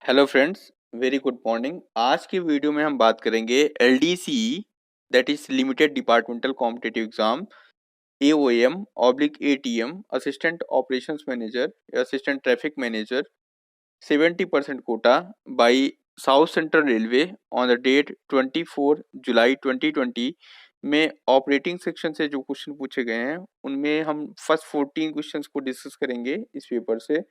Hello friends, very good morning. आज की video में हम बात करेंगे LDC that is limited departmental competitive exam AOM oblique ATM assistant operations manager या assistant traffic manager 70% quota by South Central Railway on the date 24 July 2020 में operating section से जो क्वेश्चन पूछे गए हैं उनमें हम फर्स्ट 14 क्वेश्चंस को डिस्कस करेंगे इस पेपर से।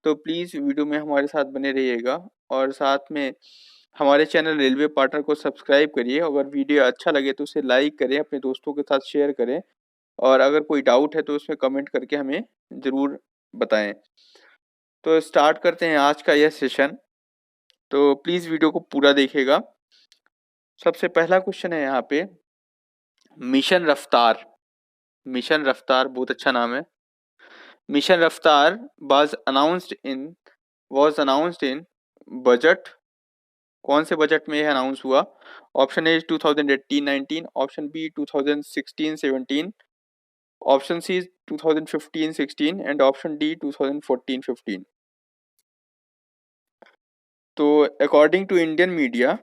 तो प्लीज़ वीडियो में हमारे साथ बने रहिएगा और साथ में हमारे चैनल रेलवे पार्टनर को सब्सक्राइब करिए। अगर वीडियो अच्छा लगे तो उसे लाइक करें, अपने दोस्तों के साथ शेयर करें और अगर कोई डाउट है तो उसमें कमेंट करके हमें ज़रूर बताएं। तो स्टार्ट करते हैं आज का यह सेशन। तो प्लीज़ वीडियो को पूरा देखिएगा। सबसे पहला क्वेश्चन है यहाँ पे मिशन रफ्तार। मिशन रफ्तार बहुत अच्छा नाम है। मिशन रफ्तार was announced in बजट। कौन से बजट में यह अनाउंस हुआ? Option A 2018-19, option B 2016-17, option C 2015-16 and option D 2014-15। तो according to Indian media,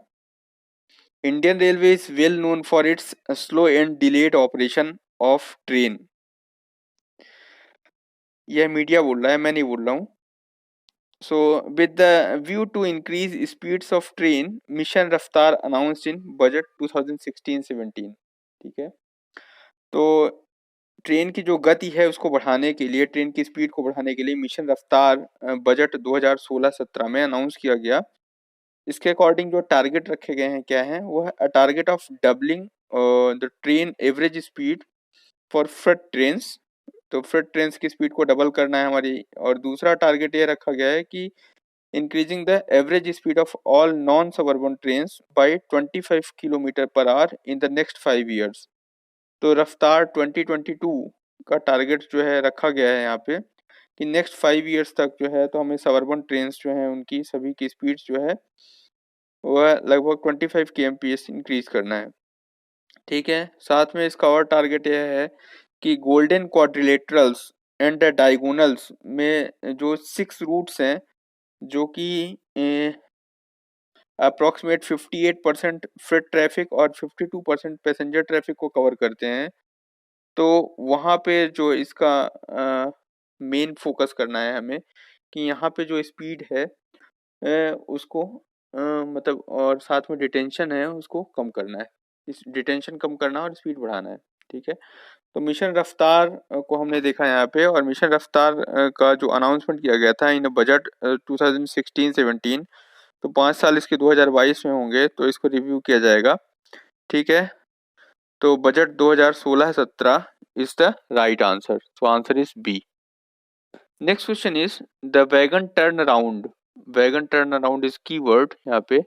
Indian railway is well known for its slow and delayed operation of train. यह media बोल रहा है, मैं नहीं बोल रहा हूँ। So, with the view to increase speeds of train, Mission Raftar announced in budget 2016-17। ठीक है, तो ट्रेन की जो गति है उसको बढ़ाने के लिए, ट्रेन की स्पीड को बढ़ाने के लिए मिशन रफ्तार बजट 2016-17 में अनाउंस किया गया। इसके अकॉर्डिंग जो टारगेट रखे गए हैं क्या है, वो है target of doubling the train average speed for freight trains. तो फ्रेट ट्रेन्स की स्पीड को डबल करना है हमारी। और दूसरा टारगेट ये रखा गया है कि increasing the average speed of all non-suburban trains by 25 kilometre per hour in the next 5 years। तो रफ्तार 2022 का टारगेट जो है रखा गया है यहाँ पे कि नेक्स्ट 5 इयर्स तक जो है तो हमें सबर्बन ट्रेन्स जो है उनकी सभी की स्पीड जो है वह लगभग 25 kmph इंक्रीज करना है। ठीक है, साथ में इसका और टारगेट यह है कि गोल्डन क्वाड्रिलेटरल्स एंड डायगोनल्स में जो 6 रूट्स हैं जो कि अप्रॉक्सीमेट 58% फ्रेट ट्रैफिक और 52% पैसेंजर ट्रैफिक को कवर करते हैं, तो वहाँ पे जो इसका मेन फोकस करना है हमें कि यहाँ पे जो स्पीड है उसको मतलब और साथ में डिटेंशन है उसको कम करना है। इस डिटेंशन कम करना और स्पीड बढ़ाना है। ठीक है, तो मिशन रफ्तार को हमने देखा यहाँ पे। और मिशन रफ्तार का जो अनाउंसमेंट किया गया था इन बजट 2016-17, तो 5 साल इसके 2022 में होंगे, तो इसको रिव्यू किया जाएगा। ठीक है, तो budget 2016-17 is the right answer. So answer is B. Next question is the wagon turn around. Wagon turn around is keyword यहाँ पे।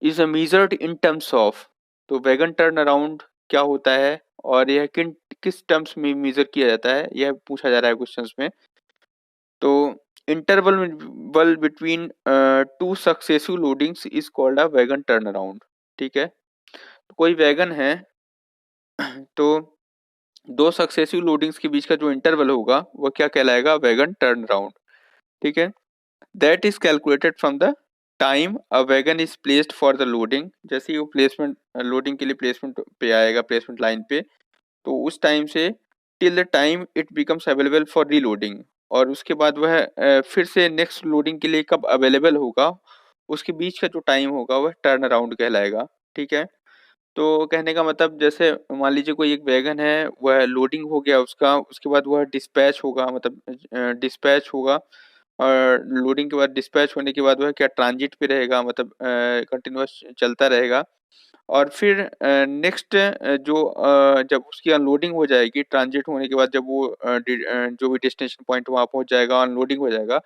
Is a measured in terms of. तो वैगन टर्न अराउंड क्या होता है और यह किस टर्म्स में मेजर किया जाता है, यह पूछा जा रहा है क्वेश्चंस में। तो interval between two successive loadings is called a wagon turn around. ठीक है, तो कोई वैगन है तो 2 सक्सेसिव लोडिंग्स के बीच का जो इंटरवल होगा वह क्या कहलाएगा? Wagon turn around. ठीक है, that is calculated from the time a wagon is placed for the loading. जैसे ही वो प्लेसमेंट लोडिंग के लिए प्लेसमेंट पे आएगा, प्लेसमेंट लाइन पे, तो उस टाइम से till the time it becomes available for reloading. और उसके बाद वह फिर से नेक्स्ट लोडिंग के लिए कब अवेलेबल होगा, उसके बीच का जो टाइम होगा वह टर्न अराउंड कहलाएगा। ठीक है, तो कहने का मतलब जैसे मान लीजिए कोई एक वैगन है, वह लोडिंग हो गया उसका, उसके बाद वह डिस्पैच होगा, मतलब डिस्पैच होगा। और लोडिंग के बाद डिस्पैच होने के बाद वह क्या ट्रांजिट पे रहेगा, मतलब कंटिन्यूअस चलता रहेगा। और फिर नेक्स्ट जो जब उसकी अनलोडिंग हो जाएगी, ट्रांजिट होने के बाद जब वो जो भी डेस्टिनेशन पॉइंट वहाँ पहुँच जाएगा, अनलोडिंग हो जाएगा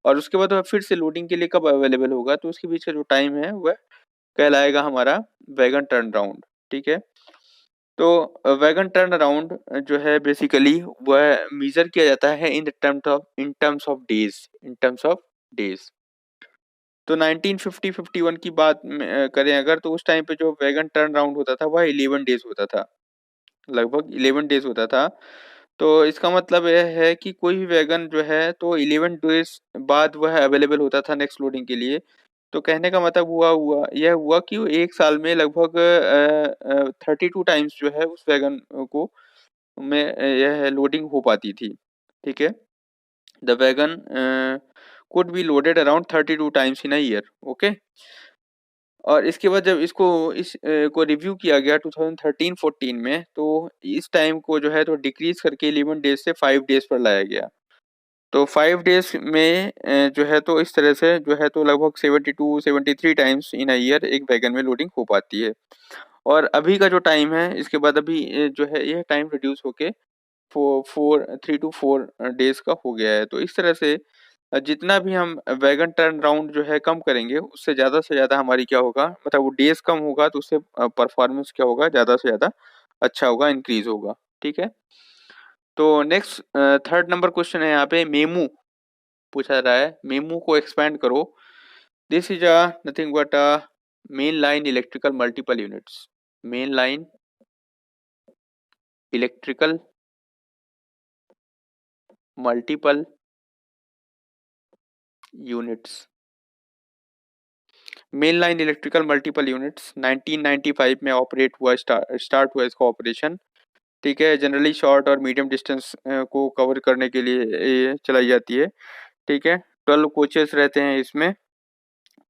और उसके बाद वह फिर से लोडिंग के लिए कब अवेलेबल होगा, तो उसके बीच का जो टाइम है वह कहलाएगा हमारा वैगन टर्न अराउंड। ठीक है, तो वैगन टर्न अराउंड जो है बेसिकली वह मेजर किया जाता है इन terms of days. In terms of days. तो 1950-51 की बात करें अगर, तो उस टाइम पे जो वैगन टर्न अराउंड होता था वह 11 डेज होता था, लगभग 11 डेज होता था। तो इसका मतलब यह है कि कोई भी वैगन जो है तो 11 डेज बाद वह अवेलेबल होता था नेक्स्ट लोडिंग के लिए। तो कहने का मतलब यह हुआ कि वो एक साल में लगभग 32 टाइम्स जो है उस वैगन को में यह लोडिंग हो पाती थी। ठीक है, the wagon could be loaded around 32 times in a year. Okay, और इसके बाद जब को रिव्यू किया गया 2013-14 में, तो इस टाइम को जो है तो डिक्रीज करके 11 डेज से 5 डेज पर लाया गया। तो 5 डेज में जो है तो इस तरह से जो है तो लगभग 72-73 टाइम्स इन अ ईयर एक वैगन में लोडिंग हो पाती है। और अभी का जो टाइम है इसके बाद अभी जो है यह टाइम रिड्यूस होके 3 to 4 डेज का हो गया है। तो इस तरह से जितना भी हम वैगन टर्न अराउंड जो है कम करेंगे, उससे ज़्यादा से ज़्यादा हमारी क्या होगा, मतलब वो डेज कम होगा तो उससे परफॉर्मेंस क्या होगा, ज़्यादा से ज़्यादा अच्छा होगा, इंक्रीज होगा। ठीक है, तो नेक्स्ट थर्ड नंबर क्वेश्चन है यहाँ पे मेमू पूछा रहा है। मेमू को एक्सपैंड करो। This is a nothing but a main line electrical multiple units. Main line electrical multiple units. Main line electrical multiple units 1995 में ऑपरेट हुआ, स्टार्ट हुआ इसका ऑपरेशन। ठीक है, जनरली शॉर्ट और मीडियम डिस्टेंस को कवर करने के लिए ये चलाई जाती है। ठीक है, 12 कोचेस रहते हैं इसमें,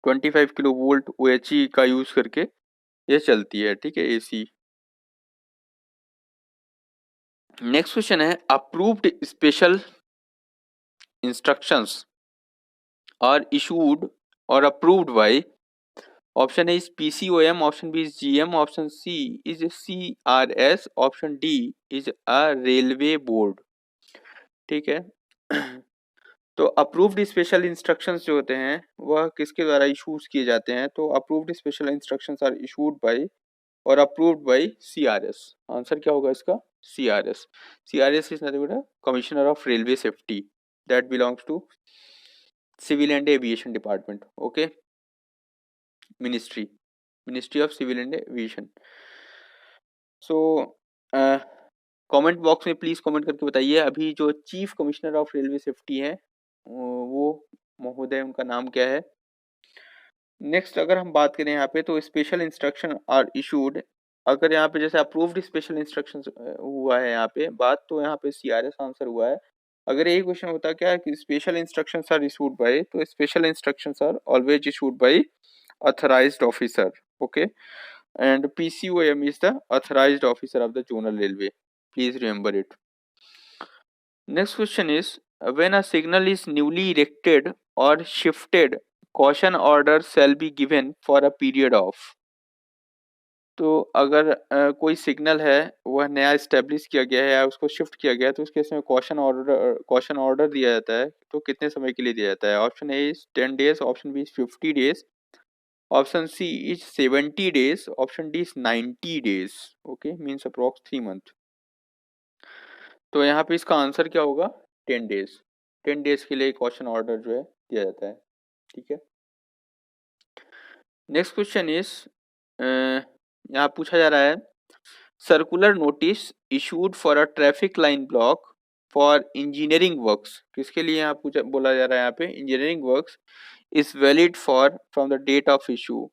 25 किलो वोल्ट OHE का यूज करके ये चलती है। ठीक है, AC। नेक्स्ट क्वेश्चन है approved special instructions are issued और approved by. Option A is PCOM, option B is GM, option C is CRS, option D is a railway board. ठीक है, तो अप्रूव्ड स्पेशल इंस्ट्रक्शंस जो होते हैं वह किसके द्वारा इशूज किए जाते हैं, तो approved special instructions are issued by और अप्रूव्ड बाय CRS। आंसर क्या होगा इसका, CRS। CRS is nothing but commissioner of railway safety, that belongs to civil and aviation department. Okay, ministry of civil and aviation. So comment box में please comment करके बताइए अभी जो chief commissioner of railway safety है वो महोदय, उनका नाम क्या है। नेक्स्ट अगर हम बात करें यहाँ पे तो स्पेशल इंस्ट्रक्शन आर इशूड, अगर यहाँ पे जैसे अप्रूव्ड स्पेशल इंस्ट्रक्शन हुआ है यहाँ पे बात, तो यहाँ पे CRS आंसर हुआ है। अगर यही क्वेश्चन होता क्या कि special instructions are issued by, तो special instructions are always issued by authorized officer. Okay, and PCOM is the authorized officer of the zonal railway. Please remember it. Next question is when a signal is newly erected or shifted, caution order shall be given for a period of। तो अगर कोई signal है वह नया establish किया गया है या उसको शिफ्ट किया गया है, तो उस केस में कॉशन ऑर्डर दिया जाता है। तो कितने समय के लिए दिया जाता है, option A is 10 days, option B is 50 days, option C is 70 days, option D is 90 days. Okay, means approx 3 month. तो यहाँ पे इसका आंसर क्या होगा, 10 डेज। 10 डेज के लिए क्वेश्चन ऑर्डर जो है दिया जाता है। ठीक है, नेक्स्ट क्वेश्चन इज यहाँ पूछा जा रहा है circular notice issued for a traffic line block for engineering works. किसके लिए यहाँ पूछा बोला जा रहा है, यहाँ पे engineering works is valid for from the date of issue.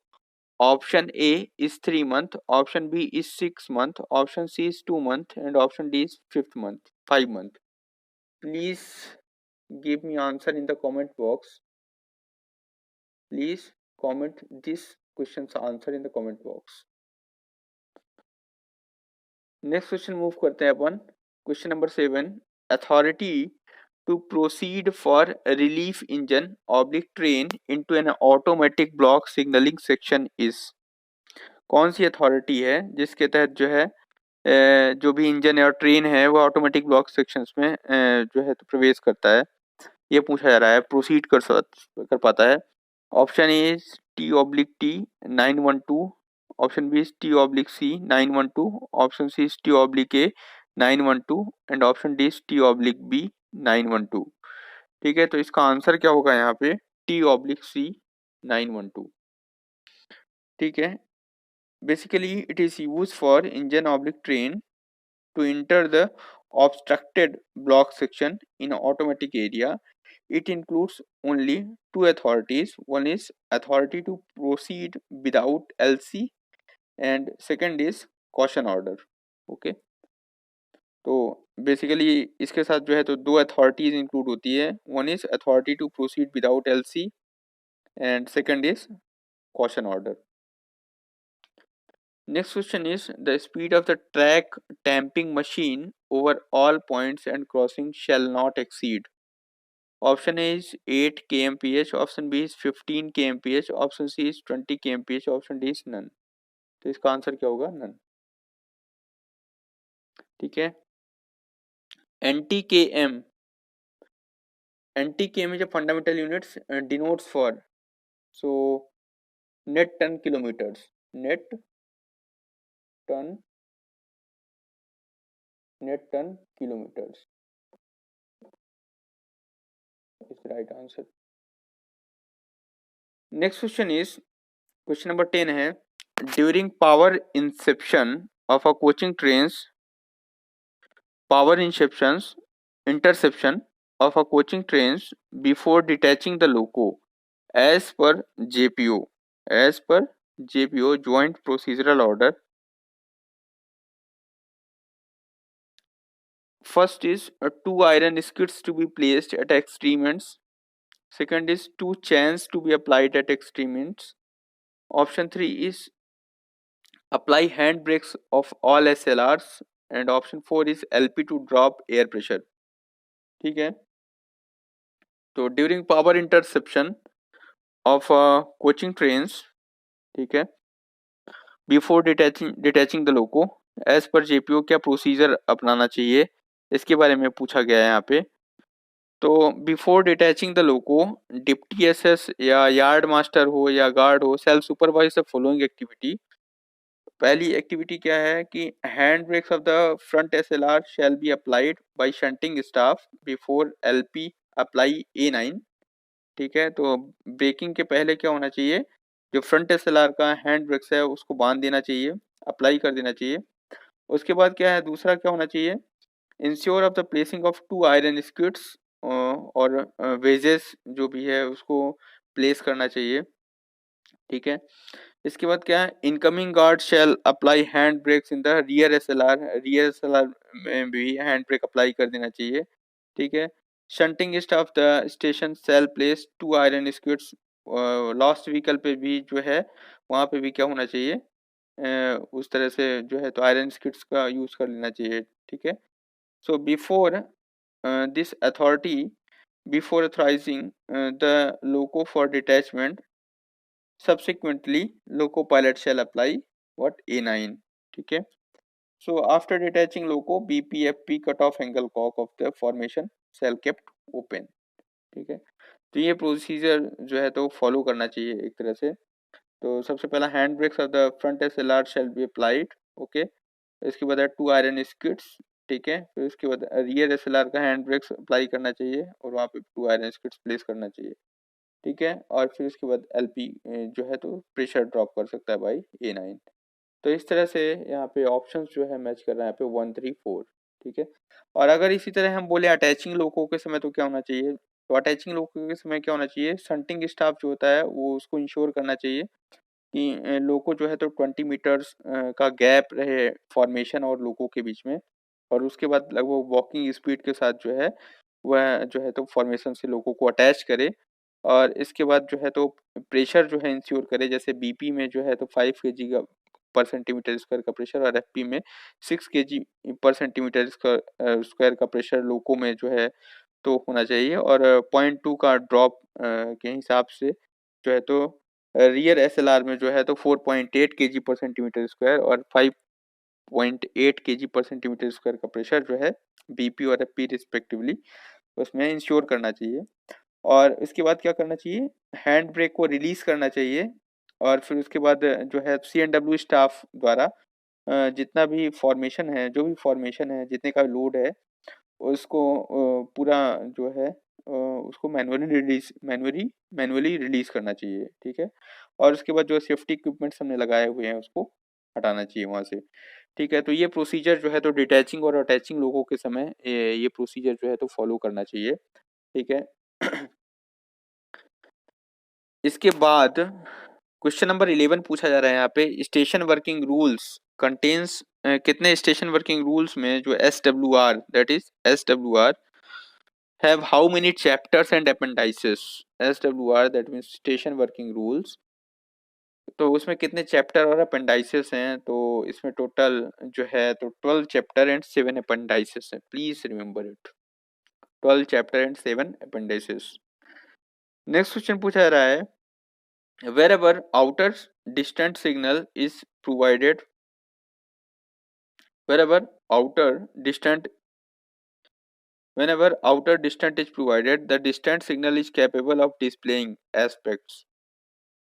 Option A is 3 month, option B is 6 month, option C is 2 month, and option D is 5 month. Please give me answer in the comment box. Please comment this question's answer in the comment box. Next question move करते हैं अपन। Question number 7. Authority to proceed for relief engine oblique train into an automatic block signaling section is। कौन सी authority है जिसके तहत जो है जो भी इंजन और ट्रेन है वो ऑटोमेटिक ब्लॉक सेक्शंस में जो है तो प्रवेश करता है, ये पूछा जा रहा है, प्रोसीड कर पाता है। Option A is T/T 912, option B is T/C 912, option C is T/A 912 and option D is T/B 912। ठीक है, तो इसका आंसर क्या होगा यहाँ पे, T/C 912। ठीक है, basically it is used for engine oblique train to enter the obstructed block section in automatic area, it includes only two authorities. One is authority to proceed without LC and second is caution order. Okay तो basically इसके साथ जो है तो दो authorities include होती है. One is authority to proceed without LC and second is caution order. Next question is the speed of the track tamping machine over all points and crossing shall not exceed. Option A is 8 kmph, option B is 15 kmph, option C is 20 kmph, option D is none. तो इसका answer क्या होगा? None. ठीक है. NTKM is a fundamental units denotes for so net ton kilometers. Net ton kilometers is the right answer. Next question is question number 10 है. During power interceptions of a coaching trains before detaching the loco as per JPO joint procedural order. First is two iron skids to be placed at extreme ends. Second is two chains to be applied at extreme ends. Option 3 is apply hand brakes of all SLRs and option 4 is LP to drop air pressure. ठीक है. तो during power interception of coaching trains, ठीक है, before detaching the loco as per JPO क्या procedure अपनाना चाहिए, इसके बारे में पूछा गया है यहाँ पे. तो before detaching the loco deputy SS या यार्ड मास्टर हो या गार्ड हो self supervise the following activity. पहली एक्टिविटी क्या है कि hand brakes of the front SLR shall be applied by shunting staff before LP apply A9. ठीक है. तो ब्रेकिंग के पहले क्या होना चाहिए, जो फ्रंट एसएलआर का हैंड ब्रेक्स है उसको बांध देना चाहिए, अप्लाई कर देना चाहिए. उसके बाद क्या है, दूसरा क्या होना चाहिए, ensure of the placing of two iron skids और वेजेस जो भी है उसको प्लेस करना चाहिए. ठीक है. इसके बाद क्या है, incoming guard shall apply hand brakes in the rear SLR में भी हैंड ब्रेक अप्लाई कर देना चाहिए. ठीक है. Shunting staff the station shall place two iron skids. Last vehicle पे भी जो है वहाँ पे भी क्या होना चाहिए, उस तरह से जो है तो आयरन स्क्विड्स का यूज कर लेना चाहिए. ठीक है. So before this authority before authorizing the loco for detachment subsequently loco pilot shall apply what A9. ठीक है. So after detaching loco BPFP cutoff angle cock of the formation shall kept open. ठीक है. तो ये procedure जो है तो follow करना चाहिए एक तरह से. तो सबसे पहला hand brakes of the front SLR shall be applied. Okay. इसके बाद टू आयरन स्किड्स. ठीक है. फिर उसके बाद रियर एसएलआर का हैंड ब्रेक्स अप्लाई करना चाहिए और वहाँ पे टू आयरन स्किड्स प्लेस करना चाहिए. ठीक है. और फिर उसके बाद एलपी जो है तो प्रेशर ड्रॉप कर सकता है बाई A9. तो इस तरह से यहाँ पे ऑप्शंस जो है मैच कर रहा है यहाँ पे 1 3 4. ठीक है. और अगर इसी तरह हम बोले अटैचिंग लोको के समय तो क्या होना चाहिए, तो अटैचिंग लोको के समय क्या होना चाहिए, संटिंग स्टाफ जो होता है वो उसको इंश्योर करना चाहिए कि लोको जो है तो 20 मीटर्स का गैप रहे फॉर्मेशन और लोको के बीच में, और उसके बाद लगभग वॉकिंग स्पीड के साथ जो है वह जो है तो फॉर्मेशन से लोको को अटैच करे. और इसके बाद जो है तो प्रेशर जो है इंश्योर करे, जैसे बीपी में जो है तो 5 kg का पर सेंटीमीटर स्क्वायर का प्रेशर और एफपी में 6 kg पर सेंटीमीटर स्क्वायर का प्रेशर लोको में जो है तो होना चाहिए. और 0.2 का ड्रॉप के हिसाब से जो है तो रियर एसएलआर में जो है तो 4.8 kg पर सेंटीमीटर स्क्वायर और 5.8 kg पर सेंटीमीटर स्क्वायर का प्रेशर जो है बीपी और एफपी रिस्पेक्टिवली उसमें इंश्योर करना चाहिए. और इसके बाद क्या करना चाहिए, हैंड ब्रेक को रिलीज करना चाहिए. और फिर उसके बाद जो है CNW स्टाफ द्वारा जितना भी फॉर्मेशन है, जो भी फॉर्मेशन है, जितने का लोड है उसको पूरा जो है उसको मैनुअली रिलीज करना चाहिए. ठीक है. और उसके बाद जो सेफ्टी इक्विपमेंट्स हमने लगाए हुए हैं उसको हटाना चाहिए वहाँ से. ठीक है, तो ये प्रोसीजर जो है तो डिटैचिंग और अटैचिंग लोगों के समय ये प्रोसीजर जो है तो फॉलो करना चाहिए। ठीक है। इसके बाद क्वेश्चन नंबर 11 पूछा जा रहा है यहाँ पे, स्टेशन वर्किंग रूल्स कंटेन्स, कितने स्टेशन वर्किंग रूल्स में जो SWR, that is SWR have how many chapters and appendices? SWR that means station working rules, तो उसमें कितने चैप्टर और अपेंडाइसेस हैं? तो इसमें टोटल जो है तो 12 चैप्टर एंड 7 अपेंडाइसेस हैं, please remember it, 12 chapter and 7 appendices. Next question पूछा जा रहा है, wherever outer distant signal is provided, wherever outer distant whenever outer distant is provided, the distant signal is capable of displaying aspects।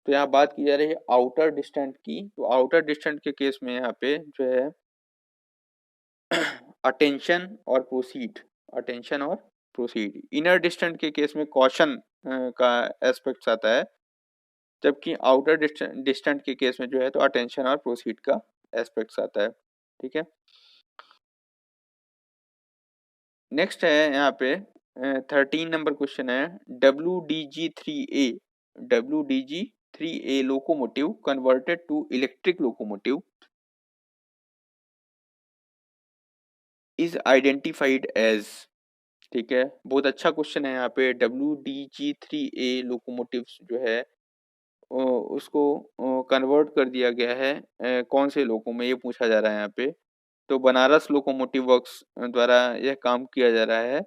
तो यहाँ बात की जा रही है आउटर डिस्टेंट की, तो आउटर डिस्टेंट के केस में यहाँ पे जो है अटेंशन और प्रोसीड, अटेंशन और प्रोसीड। इनर डिस्टेंट के केस में कॉशन का एस्पेक्ट्स आता है, जबकि आउटर डिस्टेंट के केस में जो है तो अटेंशन और प्रोसीड का एस्पेक्ट्स आता है। ठीक है। नेक्स्ट है यहाँ पे 13 नंबर क्वेश्चन है, WDG3A, WDG3A locomotive converted to electric locomotive is identified as. ठीक है, बहुत अच्छा क्वेश्चन है यहाँ पे। WDG3A लोकोमोटिव्स जो है उसको कन्वर्ट कर दिया गया है कौन से लोको में, ये पूछा जा रहा है यहाँ पे। तो बनारस लोकोमोटिव वर्क्स द्वारा यह काम किया जा रहा है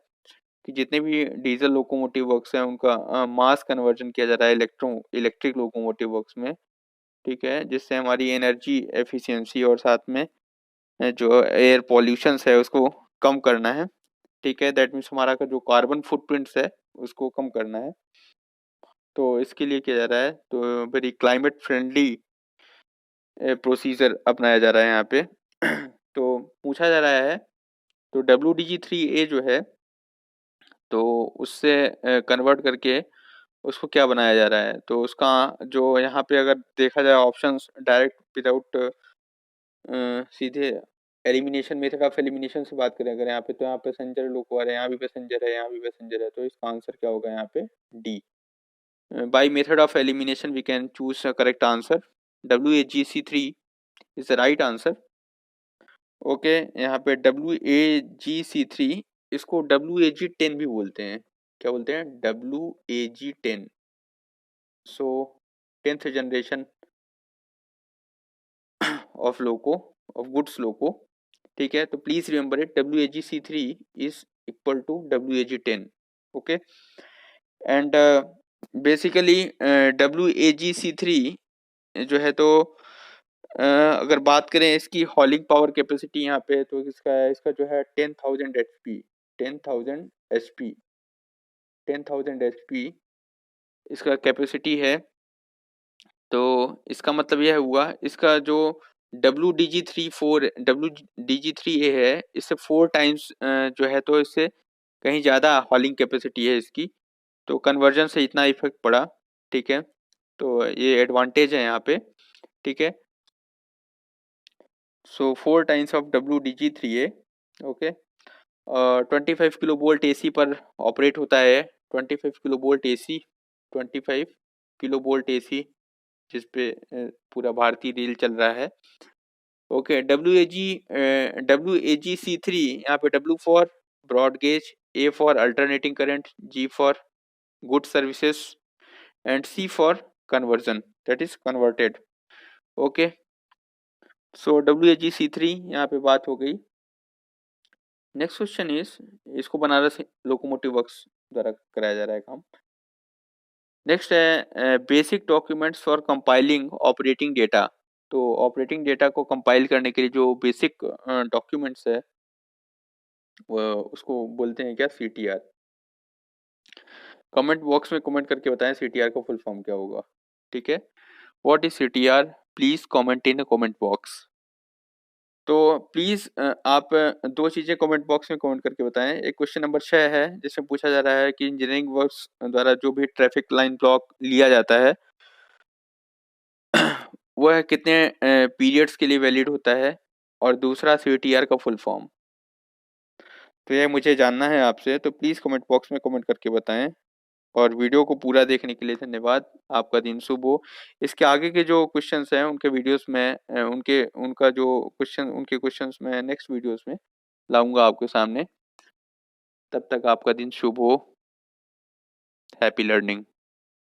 कि जितने भी डीजल लोकोमोटिव वर्क्स हैं उनका मास कन्वर्जन किया जा रहा है इलेक्ट्रिक लोकोमोटिव वर्क्स में। ठीक है, जिससे हमारी एनर्जी एफिशिएंसी और साथ में जो एयर पॉल्यूशन है उसको कम करना है। ठीक है, दैट मीन्स हमारा का जो कार्बन फुटप्रिंट्स है उसको कम करना है, तो इसके लिए किया जा रहा है। तो वेरी क्लाइमेट फ्रेंडली प्रोसीजर अपनाया जा रहा है यहाँ पे। तो पूछा जा रहा है, तो WDG3A जो है तो उससे कन्वर्ट करके उसको क्या बनाया जा रहा है, तो उसका जो यहाँ पे अगर देखा जाए ऑप्शंस डायरेक्ट विदाउट सीधे एलिमिनेशन, मेथड ऑफ एलिमिनेशन से बात करें अगर यहाँ पे, तो यहाँ पैसेंजर लोग आ रहे हैं, यहाँ भी पैसेंजर है, यहाँ भी पैसेंजर है, तो इसका आंसर क्या होगा यहाँ पे? D. By method of elimination we can choose correct answer, WAGC3 is the right answer. Okay, यहाँ पे WAGC3, इसको WAG10 भी बोलते हैं, क्या बोलते हैं? WAG10, so 10th generation of loco, of goods loco. ठीक है, तो please remember it, WAGC3 is equal to WAG10। Okay, and basically WAGC3 जो है तो अगर बात करें इसकी हॉलिंग पावर कैपेसिटी यहाँ पे, तो इसका जो है 10,000 HP, 10,000 HP, 10,000 HP इसका कैपेसिटी है। तो इसका मतलब यह हुआ, इसका जो WDG3A है, इससे 4 टाइम्स जो है तो इससे कहीं ज़्यादा हॉलिंग कैपेसिटी है इसकी, तो कन्वर्जन से इतना इफेक्ट पड़ा। ठीक है, तो ये एडवांटेज है यहाँ पे। ठीक है, सो 4 times of WDG3A। Okay, 25 kilo volt AC पर ऑपरेट होता है, 25 kilo volt AC, 25 kilo volt AC जिस पे पूरा भारतीय रेल चल रहा है। ओके, WAGC3, यहाँ पे W for broad gauge, A for alternating current, G for good services and C for conversion, that is converted. Okay, so WAGC3 यहाँ पे बात हो गई। नेक्स्ट क्वेश्चन इज, इसको बनारस लोकोमोटिव वर्क्स द्वारा कराया जा रहा है काम। नेक्स्ट है basic documents for compiling operating data. तो ऑपरेटिंग डेटा को कंपाइल करने के लिए जो बेसिक डॉक्यूमेंट्स है वो उसको बोलते हैं क्या? CTR। कमेंट बॉक्स में कमेंट करके बताएं CTR का फुल फॉर्म क्या होगा। ठीक है, what is CTR? Please comment in comment box. तो प्लीज आप दो चीजें कमेंट बॉक्स में कमेंट करके बताएं। एक क्वेश्चन नंबर 6 है जिसमें पूछा जा रहा है कि इंजीनियरिंग वर्क्स द्वारा जो भी ट्रैफिक लाइन ब्लॉक लिया जाता है वह कितने पीरियड्स के लिए वैलिड होता है। और दूसरा सीटीआर का फुल फॉर्म। तो ये मुझे जानना है आपसे, तो प्लीज़ कमेंट बॉक्स में कमेंट करके बताएँ। और वीडियो को पूरा देखने के लिए धन्यवाद। आपका दिन शुभ हो। इसके आगे के जो क्वेश्चन्स हैं उनके वीडियोज़ में उनके क्वेश्चन्स मैं नेक्स्ट वीडियोज़ में लाऊँगा आपके सामने। तब तक आपका दिन शुभ हो। Happy learning.